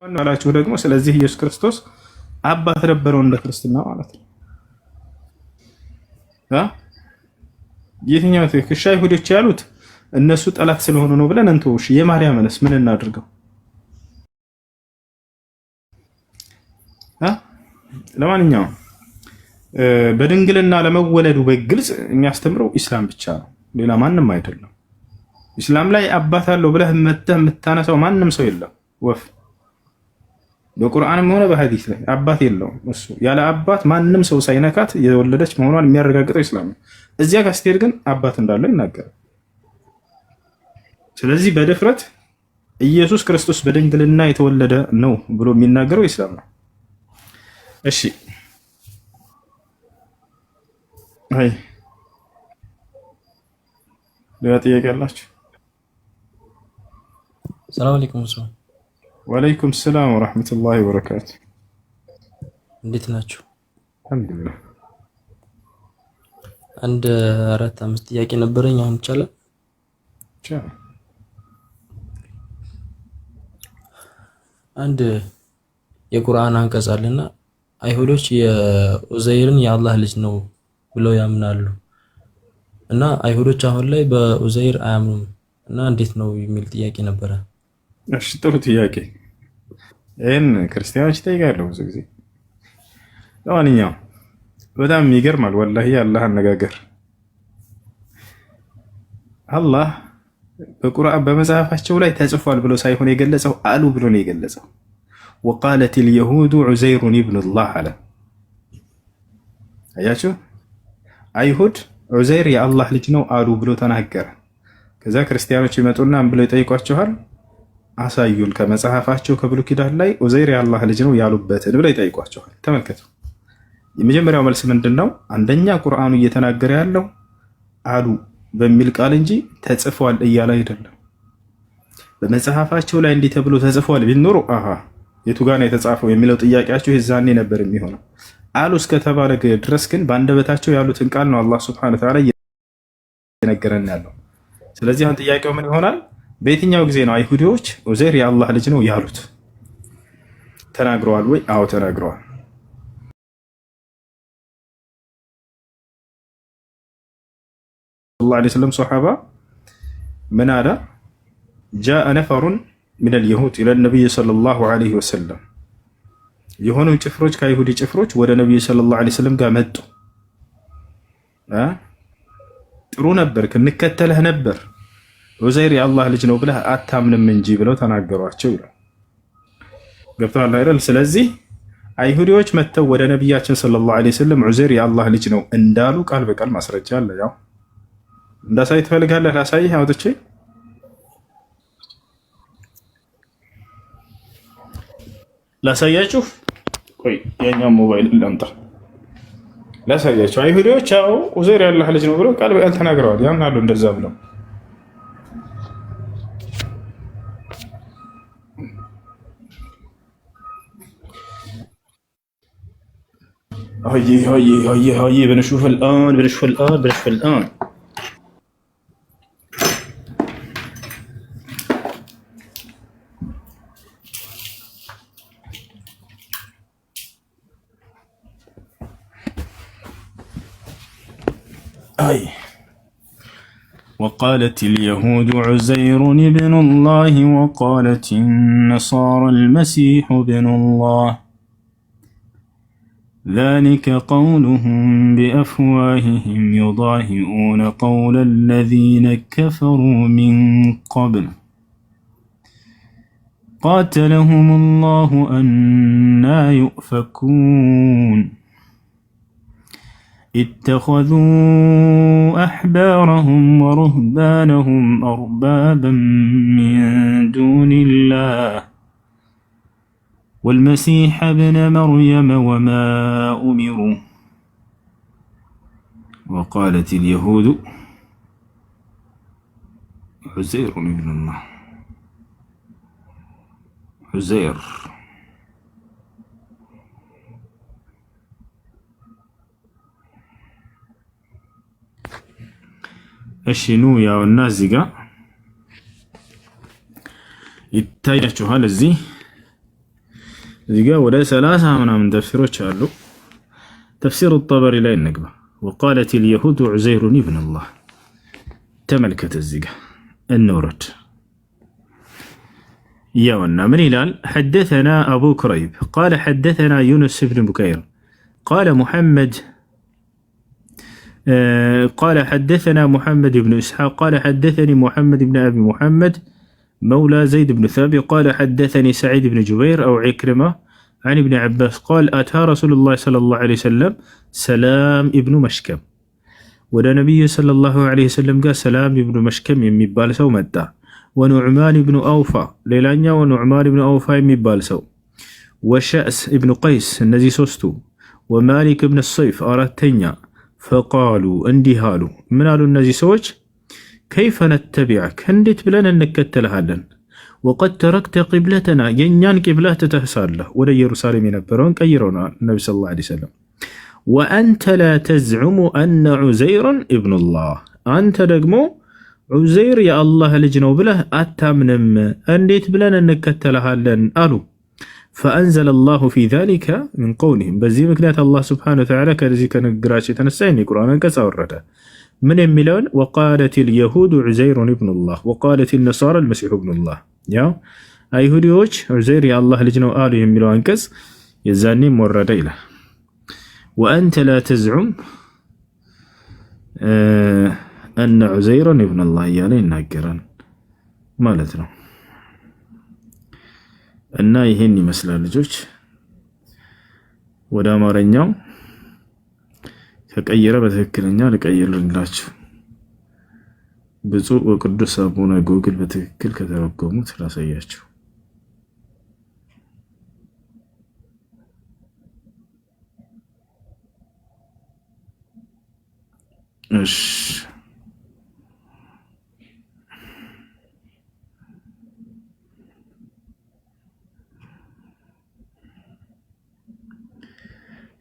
ዋናላችሁ ደግሞ ስለዚህ ኢየሱስ ክርስቶስ አባት ነበረው እንደ ክርስትና ማለት ነው። የትኛው ትክክል? አይሁዶች ያሉት እነሱ ጠላት ስለሆኑ ነው ብለን እንተውሽ። የማርያምንስ ምን እናድርገው? ለማንኛውም በድንግልና ለመወለዱ በግልጽ የሚያስተምረው ኢስላም ብቻ ነው፣ ሌላ ማንም አይደለም። ኢስላም ላይ አባት አለው ብለህ የምታነሳው ማንም ሰው የለም። ወፍ በቁርአንም ሆነ በሐዲስ ላይ አባት የለውም። እሱ ያለ አባት ማንም ሰው ሳይነካት የወለደች መሆኗን የሚያረጋግጠው ኢስላም ነው። እዚያ ጋር ስትሄድ ግን አባት እንዳለው ይናገራል። ስለዚህ በድፍረት ኢየሱስ ክርስቶስ በድንግልና የተወለደ ነው ብሎ የሚናገረው ኢስላም ነው። እሺ አይ ሌላ ጥያቄ አላችሁ? ሰላም አለይኩም። ወአለይኩም ሰላም ወራህመቱላሂ ወበረካቱ። እንዴት ናችሁ? አልሐምዱሊላህ። አንድ 4-5 ጥያቄ ነበረኝ። አሁን ይቻላል? አንድ የቁርአን አንቀጽ አለና አይሁዶች የኡዘይርን የአላህ ልጅ ነው ብለው ያምናሉ እና አይሁዶች አሁን ላይ በኡዘይር አያምኑም እና እንዴት ነው የሚል ጥያቄ ነበረ። እሺ ጥሩ ጥያቄ። ይሄን ክርስቲያኖች ይጠይቃሉ ብዙ ጊዜ። ለማንኛውም በጣም ይገርማል ወላሂ አላህ አነጋገር። አላህ በቁርአን በመጽሐፋቸው ላይ ተጽፏል ብሎ ሳይሆን የገለጸው አሉ ብሎ ነው የገለጸው። ወቃለት اليهود عزير ابن الله አለ። አያችሁ አይሁድ ዑዘይር የአላህ ልጅ ነው አሉ ብሎ ተናገረ። ከዛ ክርስቲያኖች ይመጡና ምን ብለው ይጠይቋቸዋል? አሳዩን ከመጽሐፋቸው ከብሉይ ኪዳን ላይ ዑዘይር የአላህ ልጅ ነው ያሉበትን ብለው ይጠይቋቸዋል። ተመልከቱ። የመጀመሪያው መልስ ምንድነው? አንደኛ ቁርአኑ እየተናገረ ያለው አሉ በሚል ቃል እንጂ ተጽፏል እያለ አይደለም። በመጽሐፋቸው ላይ እንዲህ ተብሎ ተጽፏል ቢኖር የቱ ጋር ነው የተጻፈው የሚለው ጥያቄያቸው የዛኔ ነበር የሚሆነው። አሉ እስከተባለ ድረስ ግን በአንደበታቸው ያሉትን ቃል ነው አላህ ሱብሓነሁ ወተዓላ እየነገረን ያለው። ስለዚህ አሁን ጥያቄው ምን ይሆናል? በየትኛው ጊዜ ነው አይሁዶች ዑዘይር የአላህ ልጅ ነው ያሉት? ተናግረዋል ወይ? አዎ ተናግረዋል። ሰለላሁ ዐለይሂ ወሰለም ሶሐባ ምን አለ? ጃአ ነፈሩን ሚነል የሁድ ኢለል ነቢይ ሰለላሁ ዐለይሂ ወሰለም የሆኑ ጭፍሮች ከአይሁድ ጭፍሮች ወደ ነብዩ ሰለላሁ ዐለይሂ ወሰለም ጋር መጡ። ጥሩ ነበር እንከተልህ ነበር ዑዘይር የአላህ ልጅ ነው ብለህ አታምንም እንጂ ብለው ተናገሯቸው ይላል። ገብቶሃል አይደል? ስለዚህ አይሁዶች መተው ወደ ነብያችን ሰለላሁ ዐለይሂ ወሰለም ዑዘይር የአላህ ልጅ ነው እንዳሉ ቃል በቃል ማስረጃ አለ። ያው እንዳሳይ ትፈልጋለህ? ላሳይህ አውጥቼ ላሳያችሁ። ቆይ የኛው ሞባይል ላምጣ ላሳያችሁ። አይሁዶች አዎ ዑዘይር የአላህ ልጅ ነው ብለው ቃል በቃል ተናግረዋል። ያምናሉ እንደዛ ብለው። هي بنشوف الآن وقالت اليهود عزير ابن الله وقالت النصارى المسيح ابن الله ذلك قولهم بأفواههم يضاهئون قول الذين كفروا من قبل قاتلهم الله أنى يؤفكون اتخذوا أحبارهم ورهبانهم أربابا من دون الله والمسيح ابن مريم وما أمروا وقالت اليهود عزير ابن الله عزير الشنو يا الناس زيقا يتايجوها لزي እዚህ ጋር ወደ 30 ምናምን ተፍሲሮች አሉ። ተፍሲር ጠበሪ ላይ እንግባ። ወቃለት اليهود عزير ابن الله ተመልከት እዚህ ጋር እንውረድ። ياونا من هلال حدثنا أبو كريب قال حدثنا يونس بن بكير قال محمد قال حدثنا محمد بن إسحاق قال حدثني محمد بن أبي محمد مولى زيد بن ثابت قال حدثني سعيد بن جبير أو عكرمة عن ابن عباس قال أتى رسول الله صلى الله عليه وسلم سلام ابن مشكم ودا نبي صلى الله عليه وسلم قال سلام ابن مشكم يميبال سو متى ونعمان بن أوفى ليلانيا ونعمان بن أوفى يميبال سو وشأس ابن قيس النزي سوستو ومالك بن الصيف أراتينيا فقالوا اندهالوا من قالوا النزي سوج كيف نتبعك هندت بلنا نكتلهالن وقد تركت قبلتنا ينيان قبلات تحصل له ولا يروسالم ينبرون كيرونا النبي صلى الله عليه وسلم وأنت لا تزعم أن عزير ابن الله أنت دقمو عزير يا الله لجنو بله أتامنم أنديت بلنا نكتلهالن قالوا فأنزل الله في ذلك من قولهم بزي مكنات الله سبحانه وتعالى كرزي كان قراشي تنسيني قرآن كسورته من الملون وقالت اليهود عزير ابن الله وقالت النصارى المسيح ابن الله يا أيهوديوش عزير يا الله لجنو آله الملون كس يزاني مرد إله وأنت لا تزعم أن عزير ابن الله يعني ناقرا مالتنا እና ይሄን ይመስላል ልጆች ወደ አማርኛው ከቀየረ በትክክለኛ ልቀይርላችሁ ብፁዕ ወቅዱስ አቡነ ጎግል በትክክል ከተረጎሙት ላሳያችሁ እሺ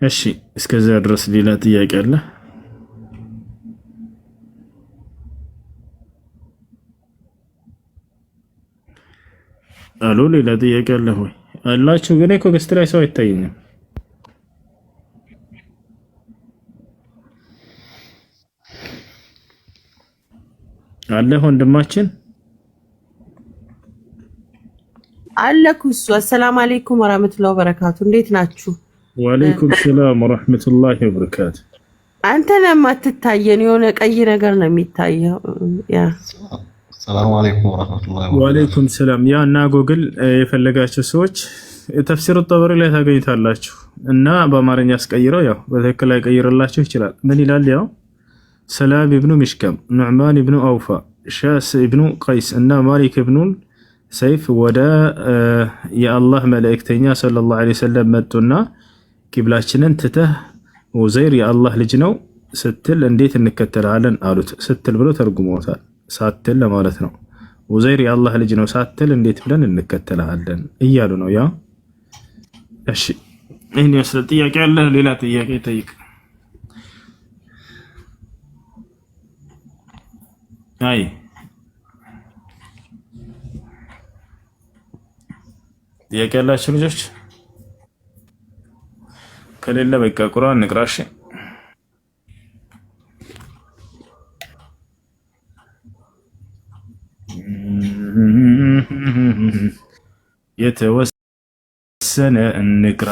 እሺ እስከዛ ድረስ ሌላ ጥያቄ አለ? አሎ ሌላ ጥያቄ አለ ወይ? አላችሁ? ግን እኮ ገስት ላይ ሰው አይታየኝም። አለ ወንድማችን አለኩስ። አሰላሙ አለይኩም ወራህመቱላሂ ወበረካቱ። እንዴት ናችሁ? ወአለይኩም ሰላም ወራህመቱላሂ ወበረካቱ። አንተ ለማትታየን የሆነ ቀይ ነገር ነው የሚታየው። ያ ሰላም አለይኩም ወራህመቱላሂ ወበረካቱ። ወአለይኩም ሰላም። ያ እና ጎግል የፈለጋችሁ ሰዎች ተፍሲር ጠበሪ ላይ ታገኙታላችሁ እና በአማርኛ አስቀይረው ያው በትክክል ላይ ቀይርላችሁ ይችላል። ምን ይላል? ያው ሰላም ኢብኑ ሚሽከም ኑዕማን ኢብኑ አውፋ ሻስ ኢብኑ ቀይስ እና ማሊክ ኢብኑ ሰይፍ ወደ የአላህ መልእክተኛ ሰለላሁ ዐለይሂ ወሰለም መጡና ቂብላችንን ትተህ ዑዘይር የአላህ ልጅ ነው ስትል እንዴት እንከተላለን አሉት። ስትል ብሎ ተርጉሞታል። ሳትል ለማለት ነው። ዑዘይር የአላህ ልጅ ነው ሳትል እንዴት ብለን እንከተላለን እያሉ ነው። ያ እሺ፣ ይሄን ያስለ ጥያቄ አለ? ሌላ ጥያቄ ጠይቅ። አይ ጥያቄ ያላችሁ ልጆች ከሌለ በቃ ቁርአን ንቅራሽ። የተወሰነ እንቅራ